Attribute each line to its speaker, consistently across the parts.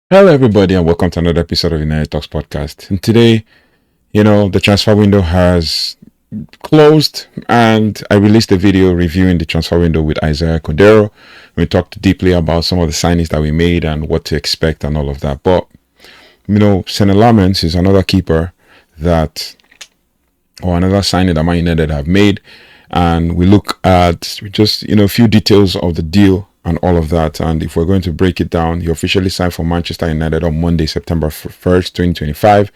Speaker 1: Hello, everybody, and welcome to another episode of United Talks podcast. And today, the transfer window has closed, and I released a video reviewing the transfer window with Isaiah Cordero. We talked deeply about some of the signings that we made and what to expect and all of that. But, Senne Lammens is another keeper another signing that Man United have made. And we look at just, a few details of the deal and all of that. And if we're going to break it down, he officially signed for Manchester United on Monday, September 1st, 2025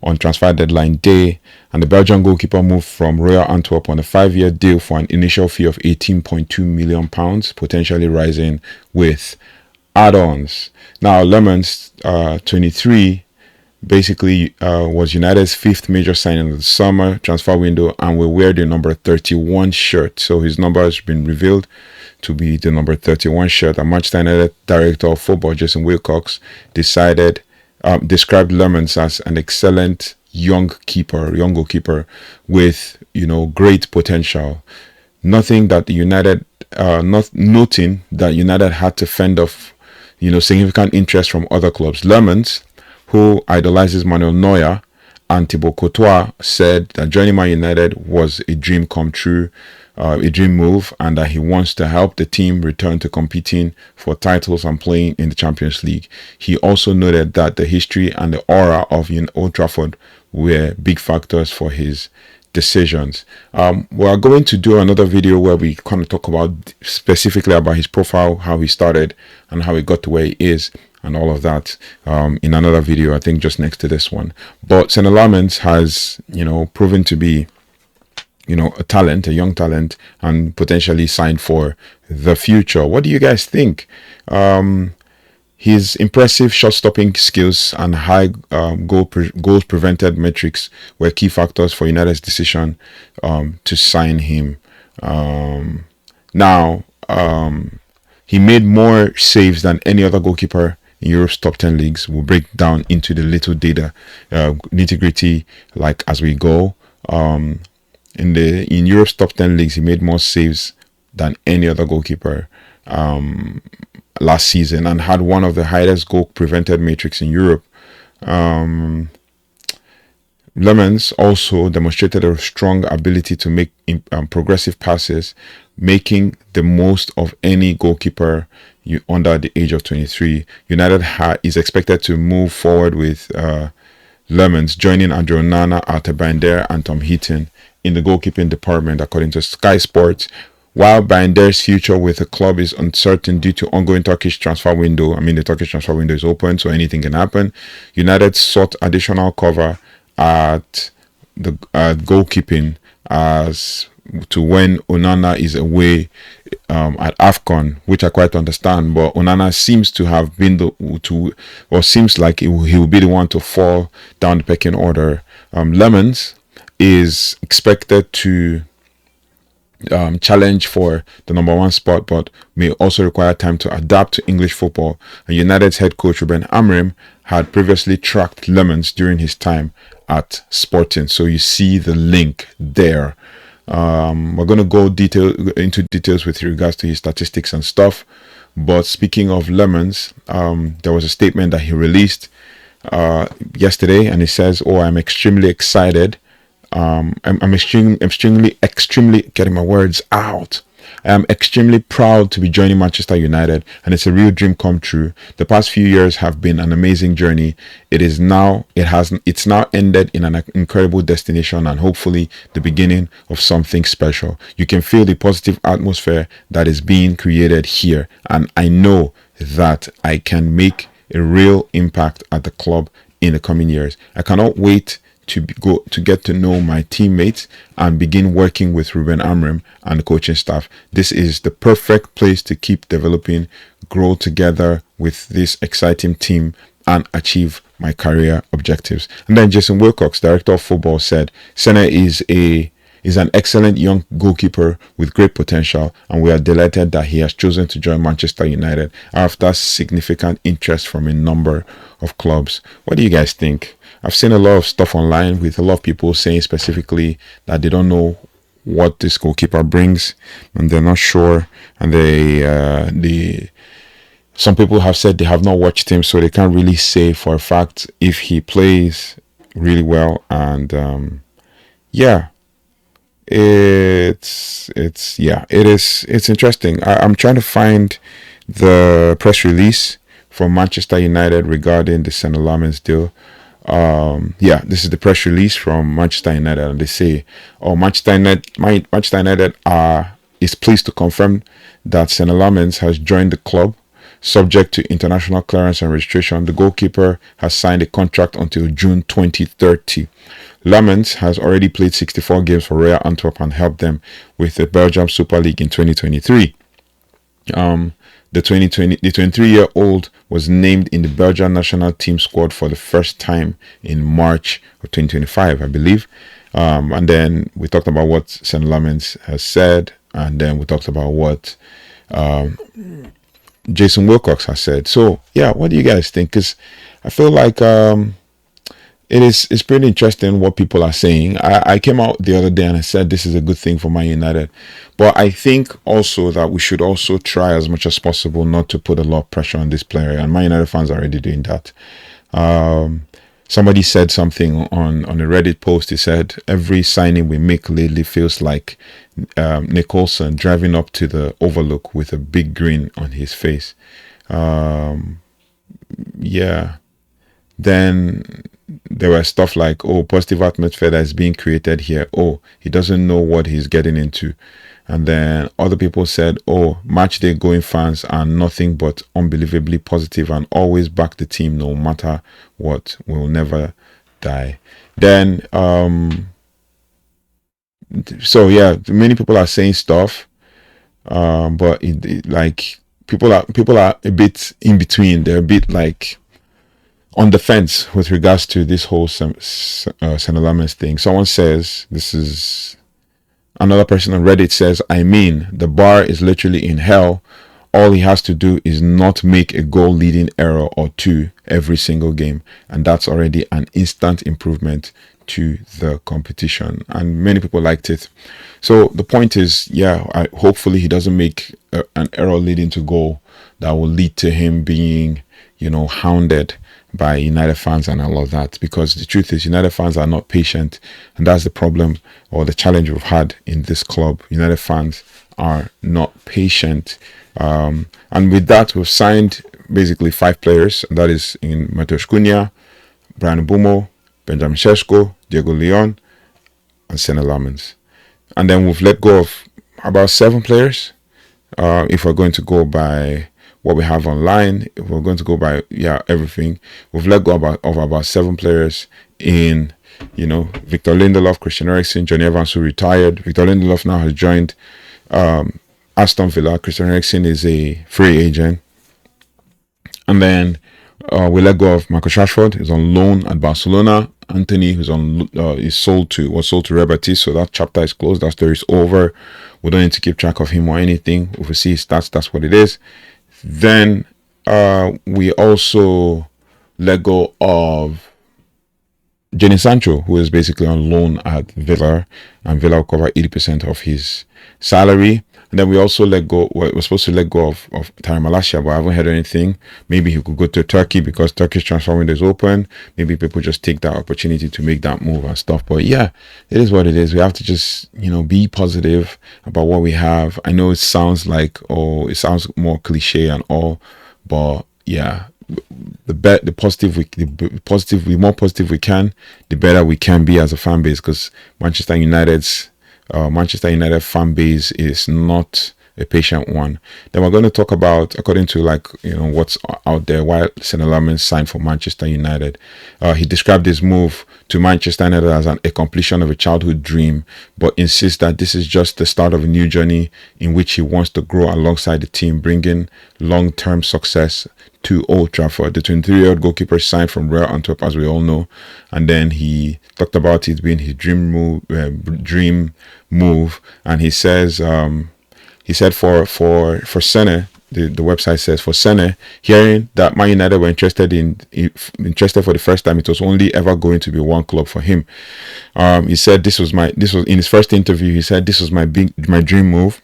Speaker 1: on transfer deadline day. And the Belgian goalkeeper moved from Royal Antwerp on a 5-year deal for an initial fee of £18.2 million, potentially rising with add-ons. Now, Lammens, 23, basically was United's fifth major signing of the summer transfer window and will wear the number 31 shirt. So his number has been revealed to be the number 31 shirt. And Manchester United director of football Jason Wilcox described Lammens as an excellent young goalkeeper with great potential. Noting that United had to fend off significant interest from other clubs. Lammens, who idolizes Manuel Neuer and Thibaut Courtois, said that joining Man United was a dream come true, a dream move, and that he wants to help the team return to competing for titles and playing in the Champions League. He also noted that the history and the aura of Old Trafford were big factors for his decisions. We are going to do another video where we kind of talk about specifically about his profile, how he started and how he got to where he is, and all of that in another video, I think just next to this one. But Senne Lammens has, proven to be, a young talent, and potentially signed for the future. What do you guys think? His impressive shot-stopping skills and high goals prevented metrics were key factors for United's decision to sign him. He made more saves than any other goalkeeper in Europe's top 10 leagues. We'll break down into the little data nitty-gritty as we go. In Europe's top 10 leagues, he made more saves than any other goalkeeper last season and had one of the highest goal prevented metrics in Europe. Lammens also demonstrated a strong ability to make progressive passes, making the most of any goalkeeper under the age of 23. United is expected to move forward with Lammens, joining Andre Onana, Altay Bayindir, and Tom Heaton in the goalkeeping department, according to Sky Sports. While Bayindir's future with the club is uncertain due to ongoing Turkish transfer window, the Turkish transfer window is open, so anything can happen. United sought additional cover at goalkeeping as to when Onana is away at AFCON, which I quite understand. But Onana seems to have been seems like he will be the one to fall down the pecking order. Lammens is expected to challenge for the number one spot, but may also require time to adapt to English football. And United's head coach Rúben Amorim had previously tracked Lammens during his time at Sporting, so you see the link there. We're going to go into details with regards to his statistics and stuff. But speaking of Lammens, there was a statement that he released yesterday, and he says, I'm extremely excited. I'm extremely getting my words out. I am extremely proud to be joining Manchester United, and it's a real dream come true. The past few years have been an amazing journey. It's now ended in an incredible destination, and hopefully the beginning of something special. You can feel the positive atmosphere that is being created here, and I know that I can make a real impact at the club in the coming years. I cannot wait to get to know my teammates and begin working with Rúben Amorim and the coaching staff. This is the perfect place to keep developing, grow together with this exciting team, and achieve my career objectives. And then Jason Wilcox, director of football, said Senne is an excellent young goalkeeper with great potential, and we are delighted that he has chosen to join Manchester United after significant interest from a number of clubs. What do you guys think? I've seen a lot of stuff online with a lot of people saying specifically that they don't know what this goalkeeper brings and they're not sure, and Some people have said they have not watched him, so they can't really say for a fact if he plays really well. And yeah, it's interesting. I'm trying to find the press release from Manchester United regarding the Senne Lammens deal. This is the press release from Manchester United, and they say, "Oh, Manchester United is pleased to confirm that Senne Lammens has joined the club, subject to international clearance and registration. The goalkeeper has signed a contract until June 2030. Lammens has already played 64 games for Royal Antwerp and helped them with the Belgian Super League in 2023. The 23-year-old was named in the Belgian national team squad for the first time in March of 2025, I believe. And then we talked about what Senne Lammens has said, and then we talked about what Jason Wilcox has said. So yeah, what do you guys think? Because I feel like it's pretty interesting what people are saying. I came out the other day and I said this is a good thing for Man United, but I think also that we should also try as much as possible not to put a lot of pressure on this player, and Man United fans are already doing that. Somebody said something on a Reddit post. He said every signing we make lately feels like Nick Olsen driving up to the Overlook with a big grin on his face. Then there were stuff like, oh, positive atmosphere that is being created here. Oh, he doesn't know what he's getting into. And then other people said, oh, match day going fans are nothing but unbelievably positive and always back the team no matter what. We'll never die. Then, so yeah, many people are saying stuff, but like people are a bit in between. They're a bit like on the fence with regards to this whole Senne Lammens thing. Someone says, this is another person on Reddit says, I mean, the bar is literally in hell. All he has to do is not make a goal leading error or two every single game, and that's already an instant improvement to the competition. And many people liked it. So the point is, hopefully he doesn't make an error leading to goal that will lead to him being, hounded by United fans and all of that, because the truth is United fans are not patient, and that's the problem or the challenge we've had in this club. United fans are not patient, and with that we've signed basically 5 players, and that is in Mateusz Cunha, Bryan Mbeumo, Benjamin Sesko, Diego Leon, and Senne Lammens. And then we've let go of about 7 players, if we're going to go by what we have online. If we're going to go by everything, we've let go of about 7 players in Victor Lindelof, Christian Eriksen, Johnny Evans, who retired. Victor Lindelof now has joined Aston Villa. Christian Eriksen is a free agent. And then we let go of Marcus Rashford, who's on loan at Barcelona. Anthony, who's on was sold to Real Betis, so that chapter is closed. That story is over. We don't need to keep track of him or anything. If we see his stats, that's what it is. Then we also let go of Jadon Sancho, who is basically on loan at Villa, and Villa will cover 80% of his salary. And then we also we're supposed to let go of Tyrell Malacia, but I haven't heard anything. Maybe he could go to Turkey because Turkish transfer window is open. Maybe people just take that opportunity to make that move and stuff. But yeah, it is what it is. We have to just, be positive about what we have. I know it sounds more cliche and all, but yeah, the more positive we can, the better we can be as a fan base, because Manchester United fan base is not a patient one. Then we're going to talk about, according to what's out there, why Senne Lammens signed for Manchester United. He described his move to Manchester United as a completion of a childhood dream, but insists that this is just the start of a new journey in which he wants to grow alongside the team, bringing long-term success to Old Trafford. The 23-year-old goalkeeper signed from Royal Antwerp, as we all know, and then he talked about it being his dream move, and he says, for Senne, the website says, for Senne, hearing that Man United were interested for the first time, it was only ever going to be one club for him. He said this was in his first interview. He said this was my dream move.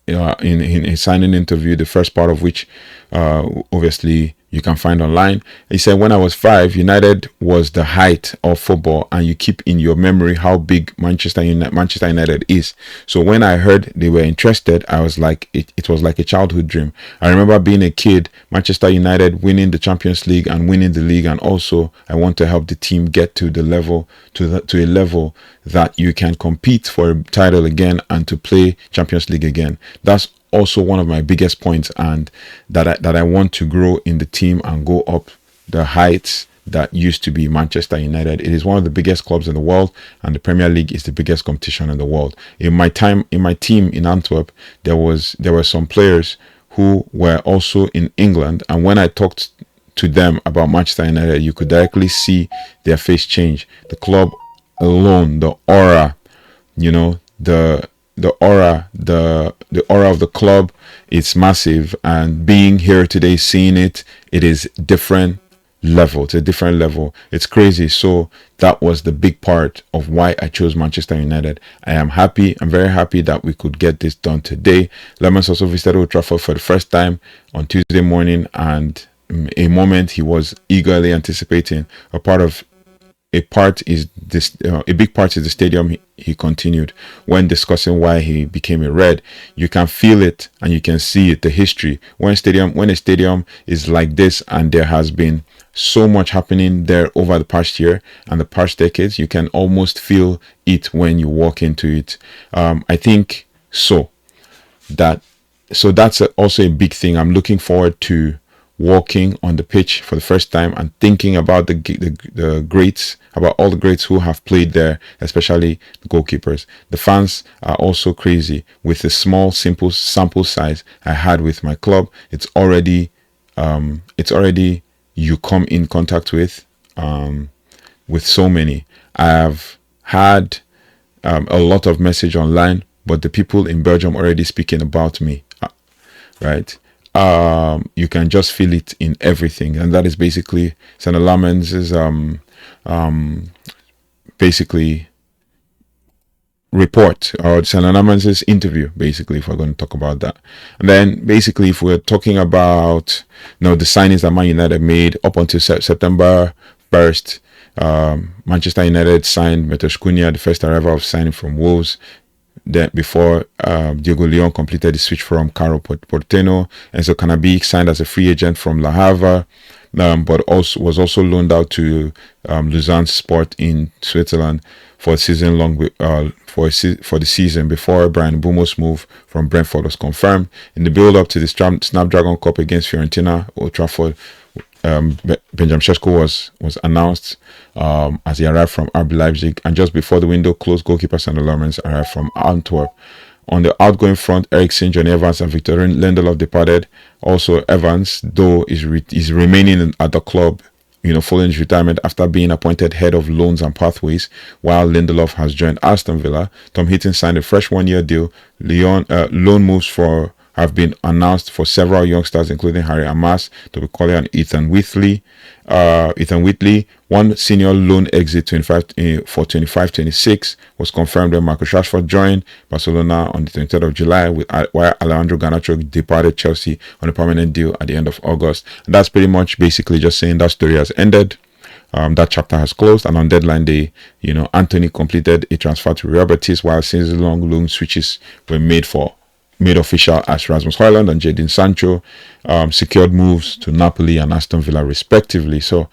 Speaker 1: in a signing interview, the first part of which obviously you can find online. He said, when I was 5, United was the height of football, and you keep in your memory how big Manchester United is. So when I heard they were interested, I was like, it was like a childhood dream. I remember being a kid, Manchester United winning the Champions League and winning the league, and also I want to help the team get to the level to a level that you can compete for a title again and to play Champions League again. That's also one of my biggest points, and that I want to grow in the team and go up the heights that used to be Manchester United. It is one of the biggest clubs in the world, and the Premier League is the biggest competition in the world. In my team in Antwerp, there were some players who were also in England, and when I talked to them about Manchester United, you could directly see their face change. The club alone, the aura, the aura of the club, it's massive. And being here today, seeing it is different level. It's a different level. It's crazy. So that was the big part of why I chose Manchester United. I am happy. I'm very happy that we could get this done today. Lammens also visited Old Trafford for the first time on Tuesday morning, and a moment he was eagerly anticipating. A big part is the stadium. He continued when discussing why he became a Red. You can feel it and you can see it, the history. When a stadium is like this, and there has been so much happening there over the past year and the past decades, you can almost feel it when you walk into it. I think so. That's also a big thing. I'm looking forward to walking on the pitch for the first time and thinking about the greats, about all the greats who have played there, especially the goalkeepers. The fans are also crazy. With the small, simple sample size I had with my club, it's already you come in contact with so many. I have had a lot of message online, but the people in Belgium already speaking about me, right? You can just feel it in everything, and that is basically Senne Lammens' basically report, or Senne Lammens' interview, basically, if we're going to talk about that. And then basically, if we're talking about the signings that Man United made up until September 1st, Manchester United signed Matheus Cunha, the first arrival of signing from Wolves. Then before Diego Leon completed the switch from Caro Porteno. Enzo Cannabí signed as a free agent from Le Havre, but was also loaned out to Lausanne Sport in Switzerland for a season for the season before Brian Mbeumo's move from Brentford was confirmed. In the build-up to the Snapdragon Cup against Fiorentina, Old Trafford, Benjamin Šeško was announced as he arrived from RB Leipzig, and just before the window closed, goalkeeper Senne Lammens arrived from Antwerp. On the outgoing front, Eriksen, Johnny Evans, and Victorine Lindelof departed. Also, Evans, though, is remaining at the club, following his retirement after being appointed head of loans and pathways, while Lindelof has joined Aston Villa. Tom Heaton signed a fresh one-year deal. Loan moves have been announced for several youngsters, including Harry Amas, Toby Collier, and Ethan Whitley. One senior loan exit for 25-26 was confirmed when Marcus Rashford joined Barcelona on the 23rd of July, while Alejandro Garnacho departed Chelsea on a permanent deal at the end of August. And that's pretty much basically just saying that story has ended. That chapter has closed, and on deadline day, Anthony completed a transfer to Real Betis, while season-long loan switches were made official as Rasmus Højlund and Jadon Sancho secured moves to Napoli and Aston Villa respectively. So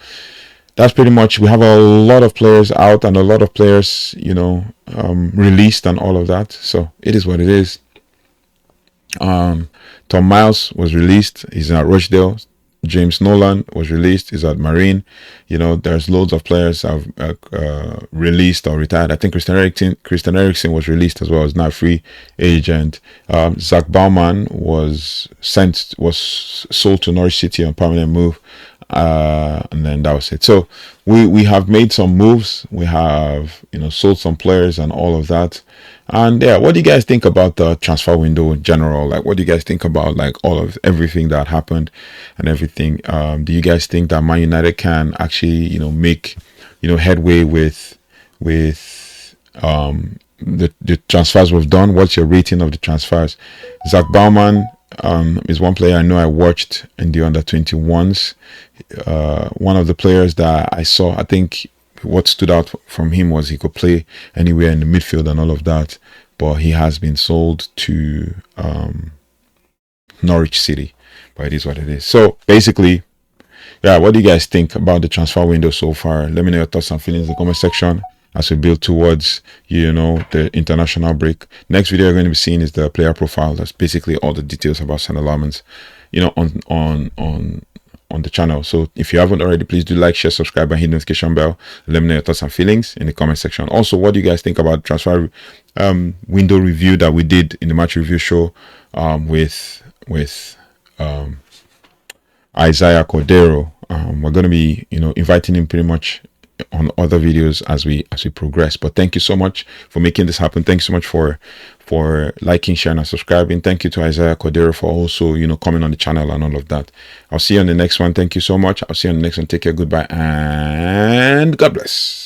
Speaker 1: that's pretty much, we have a lot of players out and a lot of players, released and all of that. So it is what it is. Tom Miles was released. He's at Rochdale. James Nolan was released. He's at Marine. There's loads of players have released or retired. I think Christian Eriksen was released as well. He's now a free agent. Zach Baumann was sold to Norwich City on permanent move. And then that was it. So we have made some moves. We have sold some players and all of that. And yeah, what do you guys think about the transfer window in general? Like, what do you guys think about all of everything that happened and everything? Do you guys think that Man United can actually make headway with the transfers we've done. What's your rating of the transfers? Zach Bauman is one player I know I watched in the under-21s. One of the players that I saw, I think what stood out from him was he could play anywhere in the midfield and all of that, but he has been sold to Norwich City. But it is what it is. So basically, yeah, what do you guys think about the transfer window so far? Let me know your thoughts and feelings in the comment section as we build towards, you know, the international break. Next video you're going to be seeing is the player profile. That's basically all the details about Senne Lammens, you know, on the channel. So if you haven't already, please do like, share, subscribe, and hit the notification bell. Let me know your thoughts and feelings in the comment section. Also, what do you guys think about the transfer window review that we did in the match review show with Isaiah Cordero? We're going to be, you know, inviting him pretty much on other videos as we progress. But thank you so much for making this happen. Thank you so much for liking, sharing, and subscribing. Thank you to Isaiah Cordero for also, you know, coming on the channel and all of that. I'll see you on the next one. Thank you so much. I'll see you on the next one. Take care. Goodbye and God bless.